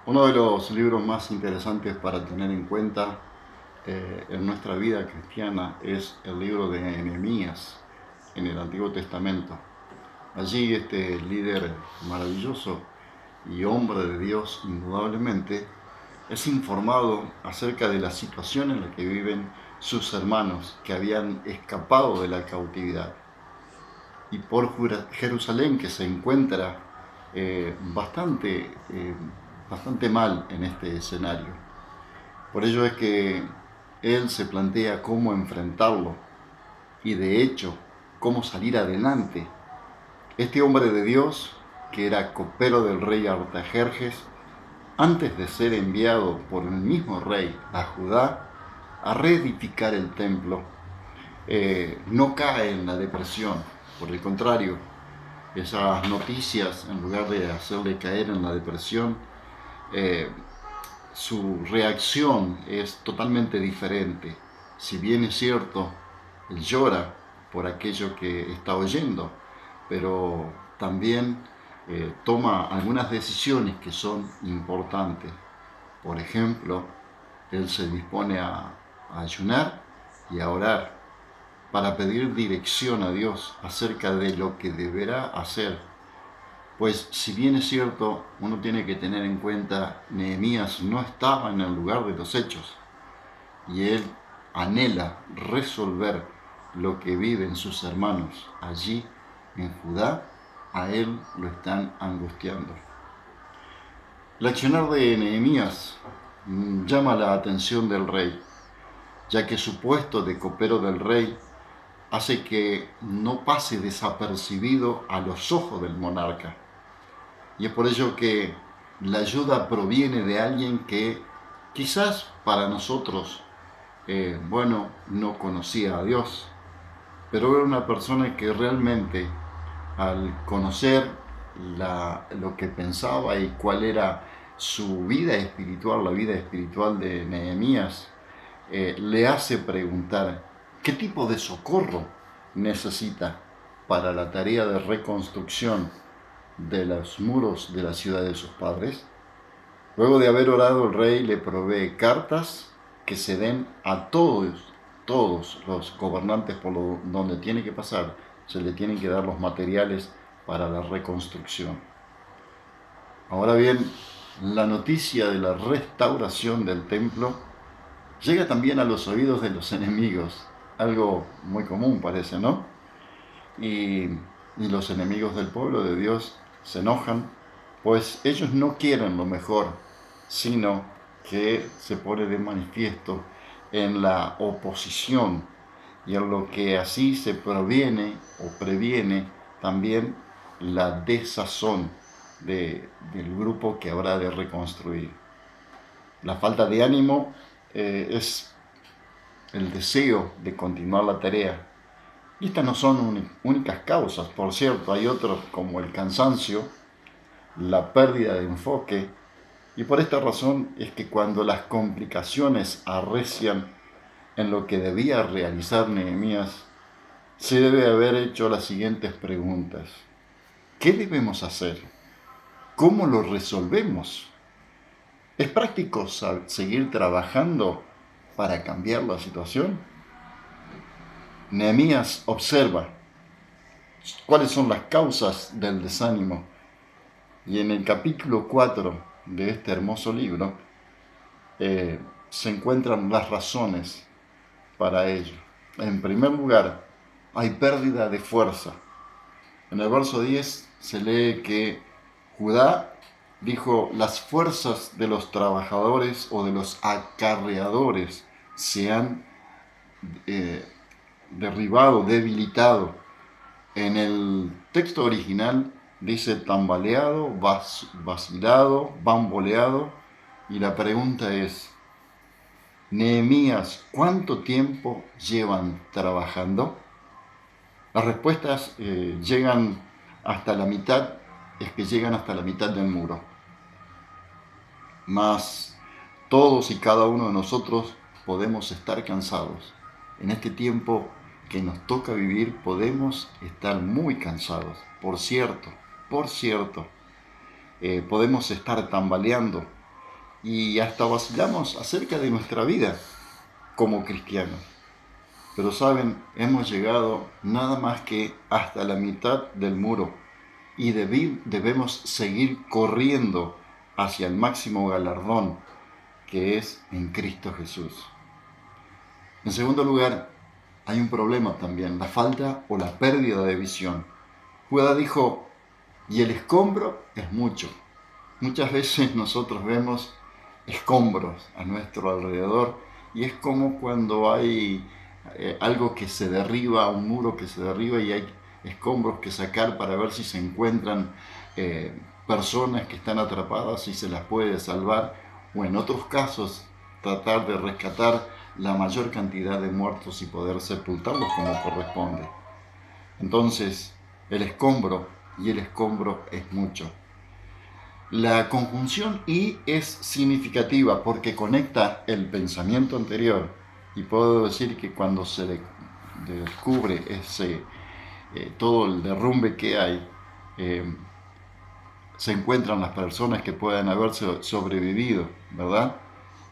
Uno de los libros más interesantes para tener en cuenta en nuestra vida cristiana es el libro de Nehemías en el Antiguo Testamento. Allí este líder maravilloso y hombre de Dios indudablemente es informado acerca de la situación en la que viven sus hermanos que habían escapado de la cautividad y por Jerusalén que se encuentra bastante mal en este escenario. Por ello es que él se plantea cómo enfrentarlo y de hecho cómo salir adelante. Este hombre de Dios, que era copero del rey Artajerjes, antes de ser enviado por el mismo rey a Judá a reedificar el templo, no cae en la depresión. Por el contrario, esas noticias, en lugar de hacerle caer en la depresión, eh, su reacción es totalmente diferente. Si bien es cierto, él llora por aquello que está oyendo, pero también toma algunas decisiones que son importantes. Por ejemplo, él se dispone a ayunar y a orar para pedir dirección a Dios acerca de lo que deberá hacer. Pues si bien es cierto, uno tiene que tener en cuenta, Nehemías no estaba en el lugar de los hechos y él anhela resolver lo que viven sus hermanos allí en Judá, a él lo están angustiando. El accionar de Nehemías llama la atención del rey, ya que su puesto de copero del rey hace que no pase desapercibido a los ojos del monarca. Y es por ello que la ayuda proviene de alguien que quizás para nosotros, no conocía a Dios, pero era una persona que realmente al conocer lo que pensaba y cuál era su vida espiritual, la vida espiritual de Nehemías, le hace preguntar qué tipo de socorro necesita para la tarea de reconstrucción de los muros de la ciudad de sus padres. Luego de haber orado, el rey le provee cartas que se den a todos los gobernantes por donde tiene que pasar. Se le tienen que dar los materiales para la reconstrucción. Ahora bien, la noticia de la restauración del templo llega también a los oídos de los enemigos. Algo muy común parece, ¿no? Y los enemigos del pueblo de Dios se enojan, pues ellos no quieren lo mejor, sino que se pone de manifiesto en la oposición y en lo que así se previene también la desazón del grupo que habrá de reconstruir. La falta de ánimo es el deseo de continuar la tarea. Y estas no son únicas causas, por cierto, hay otros como el cansancio, la pérdida de enfoque, y por esta razón es que cuando las complicaciones arrecian en lo que debía realizar Nehemías, se debe haber hecho las siguientes preguntas. ¿Qué debemos hacer? ¿Cómo lo resolvemos? ¿Es práctico seguir trabajando para cambiar la situación? Nehemías observa cuáles son las causas del desánimo. Y en el capítulo 4 de este hermoso libro se encuentran las razones para ello. En primer lugar, hay pérdida de fuerza. En el verso 10 se lee que Judá dijo, las fuerzas de los trabajadores o de los acarreadores se han eh, derribado, debilitado. En el texto original dice tambaleado, vacilado, bamboleado. Y la pregunta es, Nehemías, ¿cuánto tiempo llevan trabajando? Las respuestas llegan hasta la mitad, es que llegan hasta la mitad del muro. Mas todos y cada uno de nosotros podemos estar cansados. En este tiempo que nos toca vivir podemos estar muy cansados. Por cierto, podemos estar tambaleando. y hasta vacilamos acerca de nuestra vida como cristianos. Pero saben, hemos llegado nada más que hasta la mitad del muro y debemos seguir corriendo hacia el máximo galardón, que es en Cristo Jesús. En segundo lugar, hay un problema también, la falta o la pérdida de visión. Judá dijo, y el escombro es mucho. Muchas veces nosotros vemos escombros a nuestro alrededor y es como cuando hay algo que se derriba, un muro que se derriba y hay escombros que sacar para ver si se encuentran personas que están atrapadas y se las puede salvar, o en otros casos tratar de rescatar la mayor cantidad de muertos y poder sepultarlos como corresponde. Entonces, el escombro y el escombro es mucho. La conjunción y es significativa porque conecta el pensamiento anterior, y puedo decir que cuando se descubre todo el derrumbe que hay, se encuentran las personas que pueden haberse sobrevivido, ¿verdad?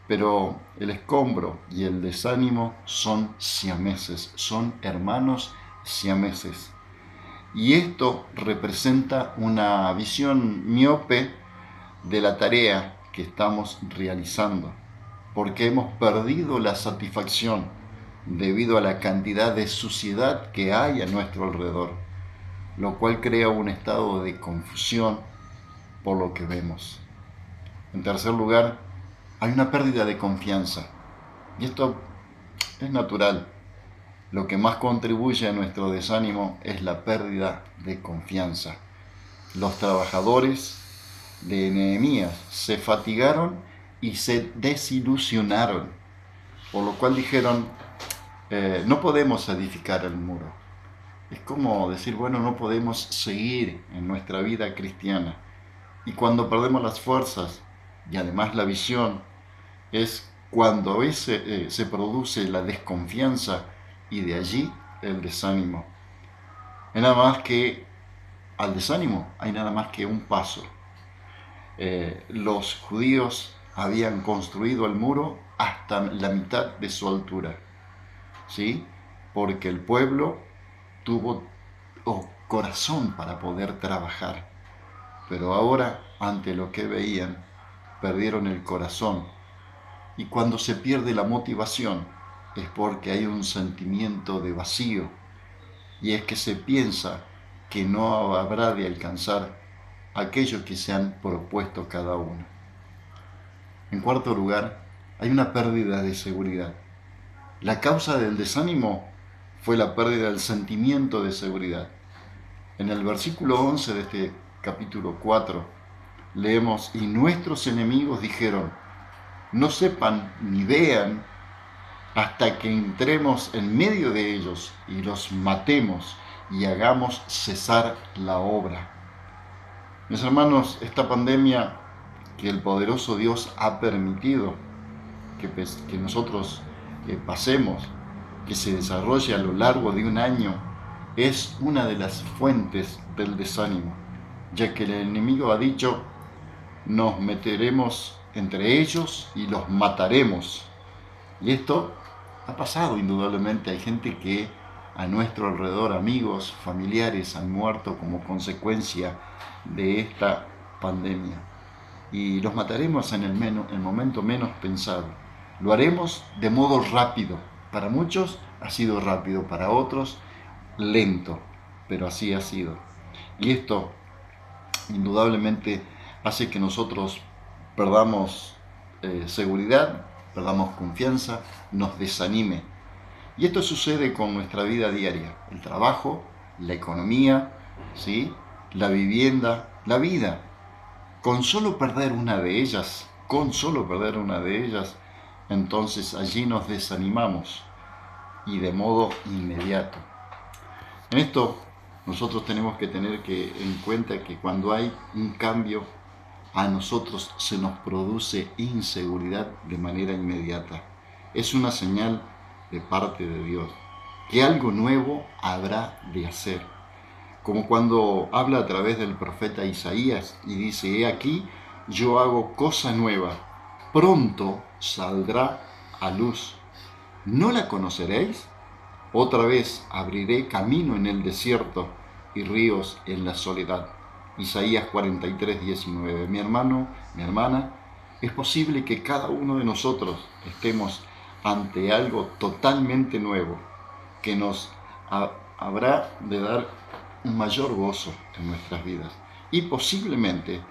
Pero el escombro y el desánimo son siameses, son hermanos siameses. Y esto representa una visión miope de la tarea que estamos realizando, porque hemos perdido la satisfacción debido a la cantidad de suciedad que hay a nuestro alrededor, lo cual crea un estado de confusión por lo que vemos. En tercer lugar, hay una pérdida de confianza, y esto es natural. Lo que más contribuye a nuestro desánimo es la pérdida de confianza. Los trabajadores de Nehemías se fatigaron y se desilusionaron, por lo cual dijeron, no podemos edificar el muro. Es como decir, bueno, no podemos seguir en nuestra vida cristiana. Y cuando perdemos las fuerzas y además la visión, es cuando a veces se produce la desconfianza y de allí el desánimo. Es nada más que al desánimo hay nada más que un paso. Los judíos habían construido el muro hasta la mitad de su altura, ¿sí? Porque el pueblo tuvo corazón para poder trabajar, pero ahora, ante lo que veían, perdieron el corazón. Y cuando se pierde la motivación es porque hay un sentimiento de vacío, y es que se piensa que no habrá de alcanzar aquello que se han propuesto cada uno. En cuarto lugar, hay una pérdida de seguridad. La causa del desánimo fue la pérdida del sentimiento de seguridad. En el versículo 11 de este capítulo 4 leemos, y nuestros enemigos dijeron, no sepan ni vean hasta que entremos en medio de ellos y los matemos y hagamos cesar la obra. Mis hermanos, esta pandemia que el poderoso Dios ha permitido que nosotros pasemos, que se desarrolle a lo largo de un año, es una de las fuentes del desánimo, ya que el enemigo ha dicho, nos meteremos entre ellos y los mataremos. Y esto ha pasado indudablemente. Hay gente que a nuestro alrededor, amigos, familiares, han muerto como consecuencia de esta pandemia. Y los mataremos en el momento menos pensado. Lo haremos de modo rápido. Para muchos ha sido rápido, para otros lento, pero así ha sido. Y esto indudablemente hace que nosotros perdamos seguridad, perdamos confianza, nos desanime. Y esto sucede con nuestra vida diaria, el trabajo, la economía, ¿sí? La vivienda, la vida. Con solo perder una de ellas, entonces allí nos desanimamos y de modo inmediato. En esto nosotros tenemos que tener en cuenta que cuando hay un cambio, a nosotros se nos produce inseguridad de manera inmediata. Es una señal de parte de Dios que algo nuevo habrá de hacer. Como cuando habla a través del profeta Isaías y dice, he aquí, yo hago cosa nueva, pronto saldrá a luz. ¿No la conoceréis? Otra vez abriré camino en el desierto y ríos en la soledad. Isaías 43:19. Mi hermano, mi hermana, es posible que cada uno de nosotros estemos ante algo totalmente nuevo que nos habrá de dar un mayor gozo en nuestras vidas y posiblemente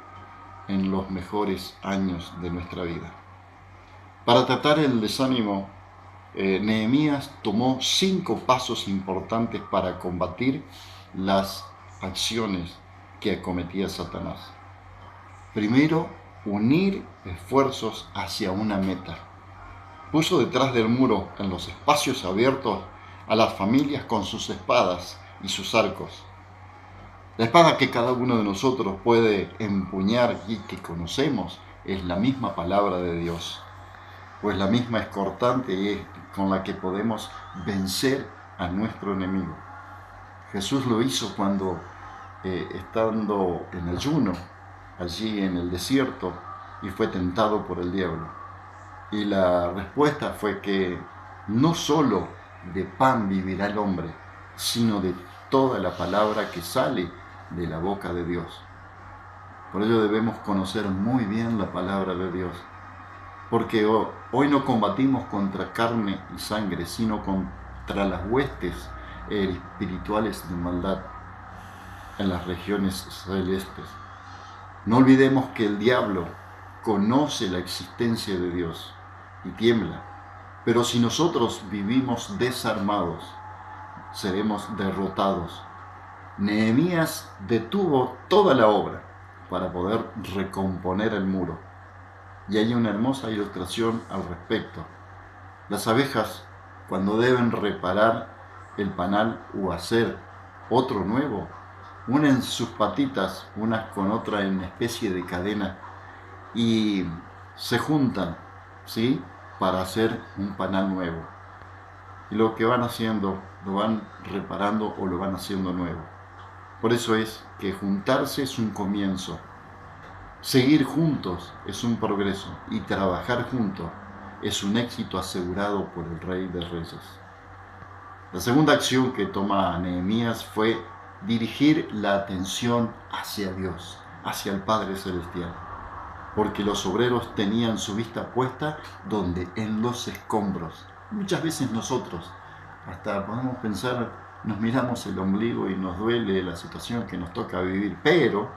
en los mejores años de nuestra vida. Para tratar el desánimo, Nehemías tomó 5 pasos importantes para combatir las acciones que acometía Satanás. Primero, unir esfuerzos hacia una meta. Puso detrás del muro, en los espacios abiertos, a las familias con sus espadas y sus arcos. La espada que cada uno de nosotros puede empuñar y que conocemos es la misma palabra de Dios, pues la misma es cortante y es con la que podemos vencer a nuestro enemigo. Jesús lo hizo cuando, estando en ayuno, allí en el desierto, y fue tentado por el diablo. Y la respuesta fue que no solo de pan vivirá el hombre, sino de toda la palabra que sale de la boca de Dios. Por ello debemos conocer muy bien la palabra de Dios, porque hoy no combatimos contra carne y sangre, sino contra las huestes espirituales de maldad en las regiones celestes. No olvidemos que el diablo conoce la existencia de Dios y tiembla, pero si nosotros vivimos desarmados, seremos derrotados. Nehemías detuvo toda la obra para poder recomponer el muro. Y hay una hermosa ilustración al respecto. Las abejas, cuando deben reparar el panal o hacer otro nuevo, unen sus patitas unas con otras en una especie de cadena y se juntan, ¿sí?, para hacer un panal nuevo. Y lo que van haciendo, lo van reparando o lo van haciendo nuevo. Por eso es que juntarse es un comienzo. Seguir juntos es un progreso y trabajar juntos es un éxito asegurado por el Rey de Reyes. La segunda acción que toma Nehemías fue dirigir la atención hacia Dios, hacia el Padre Celestial, porque los obreros tenían su vista puesta donde, en los escombros. Muchas veces nosotros hasta podemos pensar, nos miramos el ombligo y nos duele la situación que nos toca vivir, pero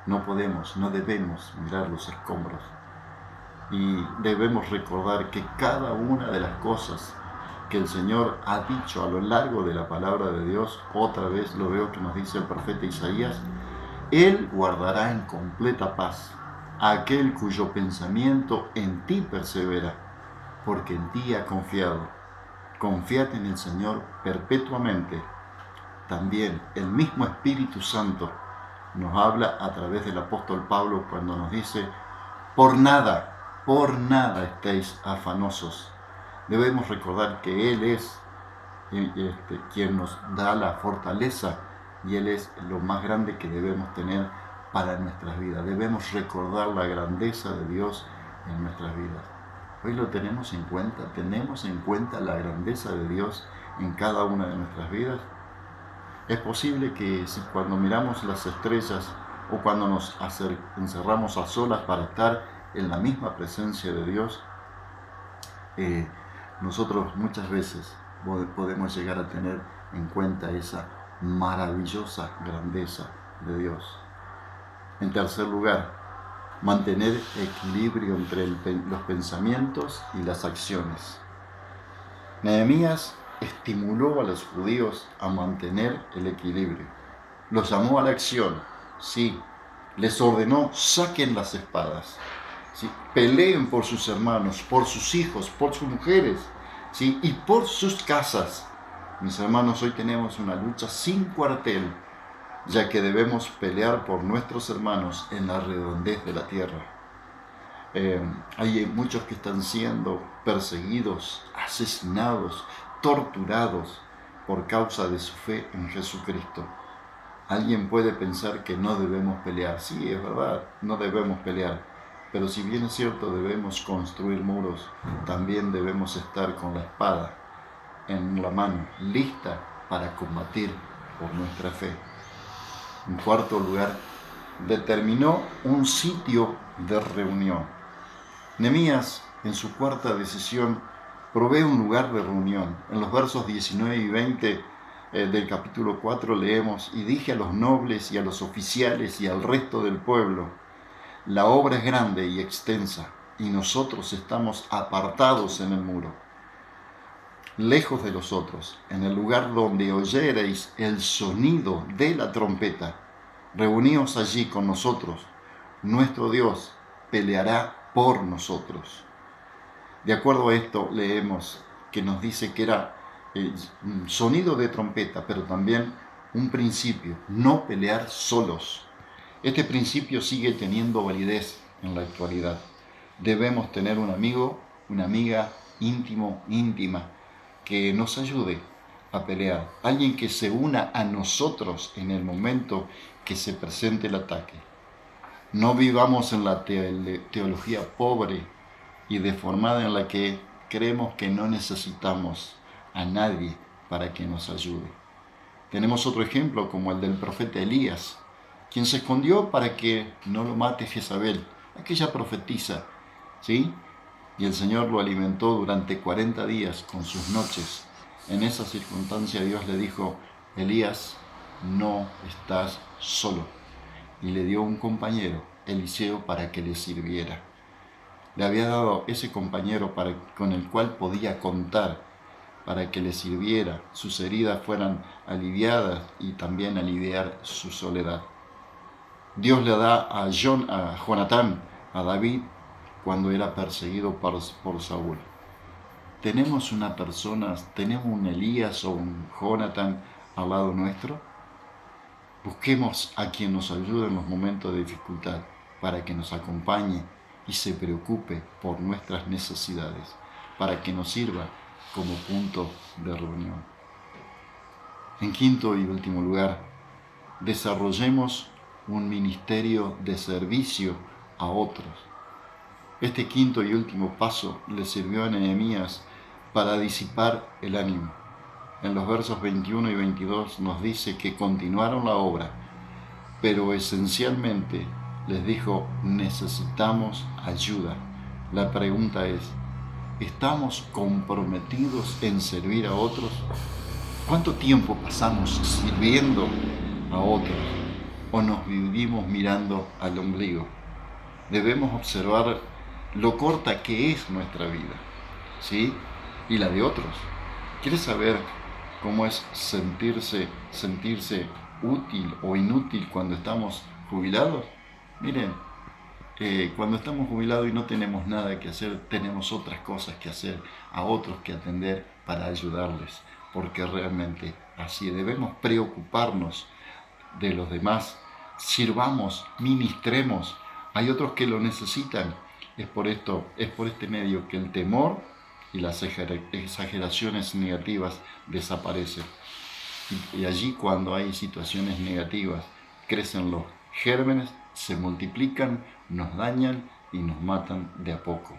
no podemos, no debemos mirar los escombros. Y debemos recordar que cada una de las cosas que el Señor ha dicho a lo largo de la palabra de Dios, otra vez lo veo que nos dice el profeta Isaías, Él guardará en completa paz a aquel cuyo pensamiento en ti persevera, porque en ti ha confiado. Confiad en el Señor perpetuamente. También el mismo Espíritu Santo nos habla a través del apóstol Pablo cuando nos dice, por nada estéis afanosos. Debemos recordar que Él es quien nos da la fortaleza y Él es lo más grande que debemos tener para nuestras vidas. Debemos recordar la grandeza de Dios en nuestras vidas. Hoy lo tenemos en cuenta la grandeza de Dios en cada una de nuestras vidas. Es posible que cuando miramos las estrellas o cuando nos encerramos a solas para estar en la misma presencia de Dios, nosotros muchas veces podemos llegar a tener en cuenta esa maravillosa grandeza de Dios. En tercer lugar, mantener equilibrio entre los pensamientos y las acciones. Nehemías estimuló a los judíos a mantener el equilibrio. Los llamó a la acción, sí. Les ordenó, saquen las espadas, ¿sí? Peleen por sus hermanos, por sus hijos, por sus mujeres, ¿sí?, y por sus casas. Mis hermanos, hoy tenemos una lucha sin cuartel, ya que debemos pelear por nuestros hermanos en la redondez de la tierra. Hay muchos que están siendo perseguidos, asesinados, torturados por causa de su fe en Jesucristo. Alguien puede pensar que no debemos pelear. Sí, es verdad, no debemos pelear, Pero si bien es cierto debemos construir muros, también debemos estar con la espada en la mano, lista para combatir por nuestra fe. En cuarto lugar, determinó un sitio de reunión. Nehemías, en su cuarta decisión, provee un lugar de reunión. En los versos 19 y 20 del capítulo 4 leemos: y dije a los nobles y a los oficiales y al resto del pueblo: la obra es grande y extensa, y nosotros estamos apartados en el muro, lejos de los otros, en el lugar donde oyereis el sonido de la trompeta. Reuníos allí con nosotros. Nuestro Dios peleará por nosotros. De acuerdo a esto, leemos que nos dice que era un sonido de trompeta, pero también un principio: no pelear solos. Este principio sigue teniendo validez en la actualidad. Debemos tener un amigo, una amiga íntimo, íntima, que nos ayude a pelear. Alguien que se una a nosotros en el momento que se presente el ataque. No vivamos en la teología pobre y deformada en la que creemos que no necesitamos a nadie para que nos ayude. Tenemos otro ejemplo como el del profeta Elías, quien se escondió para que no lo mate Jezabel, aquella profetisa, ¿sí? Y el Señor lo alimentó durante 40 días con sus noches. En esa circunstancia Dios le dijo: Elías, no estás solo. Y le dio un compañero, Eliseo, para que le sirviera. Le había dado ese compañero con el cual podía contar, para que le sirviera, sus heridas fueran aliviadas y también aliviar su soledad. Dios le da a Jonatán, a David, cuando era perseguido por Saúl. ¿Tenemos una persona, tenemos un Elías o un Jonatán al lado nuestro? Busquemos a quien nos ayude en los momentos de dificultad, para que nos acompañe y se preocupe por nuestras necesidades, para que nos sirva como punto de reunión. En quinto y último lugar, desarrollemos un ministerio de servicio a otros. Este quinto y último paso le sirvió a Nehemías para disipar el ánimo. En los versos 21 y 22 nos dice que continuaron la obra, pero esencialmente les dijo: necesitamos ayuda. La pregunta es: ¿estamos comprometidos en servir a otros? ¿Cuánto tiempo pasamos sirviendo a otros o nos vivimos mirando al ombligo? Debemos observar lo corta que es nuestra vida, ¿sí? Y la de otros. ¿Quieres saber cómo es sentirse útil o inútil cuando estamos jubilados? Miren, cuando estamos jubilados y no tenemos nada que hacer, tenemos otras cosas que hacer, a otros que atender para ayudarles, porque realmente así debemos preocuparnos de los demás, sirvamos, ministremos. Hay otros que lo necesitan. Es por este medio que el temor y las exageraciones negativas desaparecen. Y allí, cuando hay situaciones negativas, crecen los gérmenes, se multiplican, nos dañan y nos matan de a poco.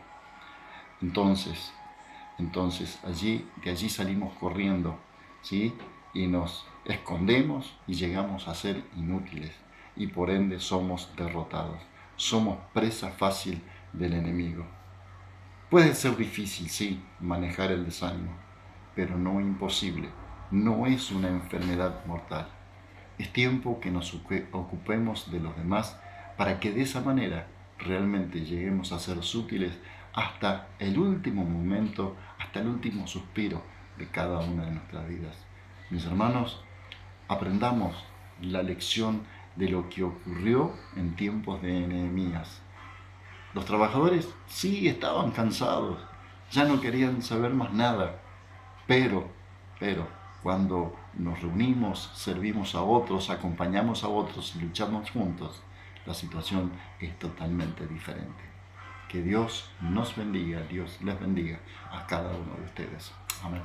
Entonces de allí salimos corriendo, ¿sí? Y nos escondemos y llegamos a ser inútiles, y por ende somos derrotados. Somos presa fácil del enemigo. Puede ser difícil, sí, manejar el desánimo, pero no imposible. No es una enfermedad mortal. Es tiempo que nos ocupemos de los demás, para que de esa manera realmente lleguemos a ser útiles hasta el último momento, hasta el último suspiro de cada una de nuestras vidas. Mis hermanos, aprendamos la lección de lo que ocurrió en tiempos de Nehemías. Los trabajadores sí estaban cansados, ya no querían saber más nada, pero cuando nos reunimos, servimos a otros, acompañamos a otros y luchamos juntos, la situación es totalmente diferente. Que Dios nos bendiga, Dios les bendiga a cada uno de ustedes. Amén.